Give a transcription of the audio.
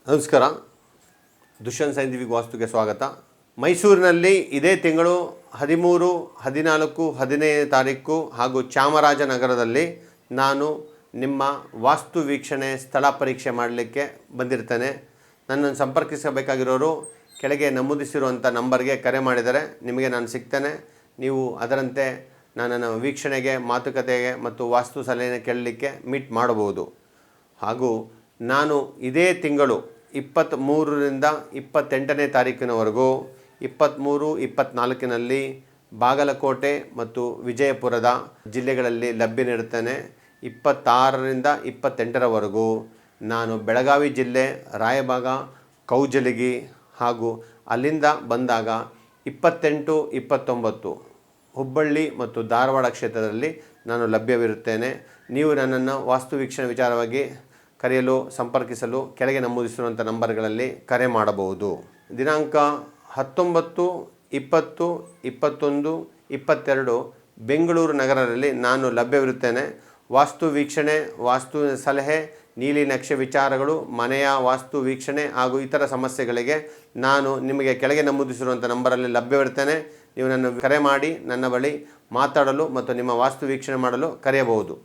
ನಮಸ್ಕಾರ. ದುಷ್ಯಂತ್ ಸೈಂಟಿಫಿಕ್ ವಾಸ್ತುಗೆ ಸ್ವಾಗತ. ಮೈಸೂರಿನಲ್ಲಿ ಇದೇ ತಿಂಗಳು 13, 14, 15ನೇ ತಾರೀಕು ಹಾಗೂ ಚಾಮರಾಜನಗರದಲ್ಲಿ ನಾನು ನಿಮ್ಮ ವಾಸ್ತು ವೀಕ್ಷಣೆ ಸ್ಥಳ ಪರೀಕ್ಷೆ ಮಾಡಲಿಕ್ಕೆ ಬಂದಿರ್ತೇನೆ. ನನ್ನನ್ನು ಸಂಪರ್ಕಿಸಬೇಕಾಗಿರೋರು ಕೆಳಗೆ ನಮೂದಿಸಿರುವಂಥ ನಂಬರ್ಗೆ ಕರೆ ಮಾಡಿದರೆ ನಿಮಗೆ ನಾನು ಸಿಗ್ತೇನೆ. ನೀವು ಅದರಂತೆ ನನ್ನನ್ನು ವೀಕ್ಷಣೆಗೆ, ಮಾತುಕತೆಗೆ ಮತ್ತು ವಾಸ್ತು ಸಲಹೆ ಕೇಳಲಿಕ್ಕೆ ಮೀಟ್ ಮಾಡಬಹುದು. ಹಾಗೂ ನಾನು ಇದೇ ತಿಂಗಳು 23ರಿಂದ 28ನೇ ತಾರೀಕಿನವರೆಗೂ 23, 24ನಲ್ಲಿ ಬಾಗಲಕೋಟೆ ಮತ್ತು ವಿಜಯಪುರದ ಜಿಲ್ಲೆಗಳಲ್ಲಿ ಲಭ್ಯನಿರುತ್ತೇನೆ. 26ರಿಂದ 28ರವರೆಗೂ ನಾನು ಬೆಳಗಾವಿ ಜಿಲ್ಲೆ, ರಾಯಬಾಗ, ಕೌಜಲಗಿ ಹಾಗೂ ಅಲ್ಲಿಂದ ಬಂದಾಗ 28, 29 ಹುಬ್ಬಳ್ಳಿ ಮತ್ತು ಧಾರವಾಡ ಕ್ಷೇತ್ರದಲ್ಲಿ ನಾನು ಲಭ್ಯವಿರುತ್ತೇನೆ. ನೀವು ನನ್ನನ್ನು ವಾಸ್ತು ವೀಕ್ಷಣೆ ವಿಚಾರವಾಗಿ ಕರೆಯಲು, ಸಂಪರ್ಕಿಸಲು ಕೆಳಗೆ ನಮೂದಿಸಿರುವಂಥ ನಂಬರ್ಗಳಲ್ಲಿ ಕರೆ ಮಾಡಬಹುದು. ದಿನಾಂಕ 19, 20, 21, 22 ಬೆಂಗಳೂರು ನಗರದಲ್ಲಿ ನಾನು ಲಭ್ಯವಿರುತ್ತೇನೆ. ವಾಸ್ತು ವೀಕ್ಷಣೆ, ವಾಸ್ತು ಸಲಹೆ, ನೀಲಿ ನಕ್ಷೆ ವಿಚಾರಗಳು, ಮನೆಯ ವಾಸ್ತು ವೀಕ್ಷಣೆ ಹಾಗೂ ಇತರ ಸಮಸ್ಯೆಗಳಿಗೆ ನಾನು ನಿಮಗೆ ಕೆಳಗೆ ನಮೂದಿಸಿರುವಂಥ ನಂಬರಲ್ಲಿ ಲಭ್ಯವಿರ್ತೇನೆ. ನೀವು ನನ್ನ ಕರೆ ಮಾಡಿ ನನ್ನ ಬಳಿ ಮಾತಾಡಲು ಮತ್ತು ನಿಮ್ಮ ವಾಸ್ತು ವೀಕ್ಷಣೆ ಮಾಡಲು ಕರೆಯಬಹುದು.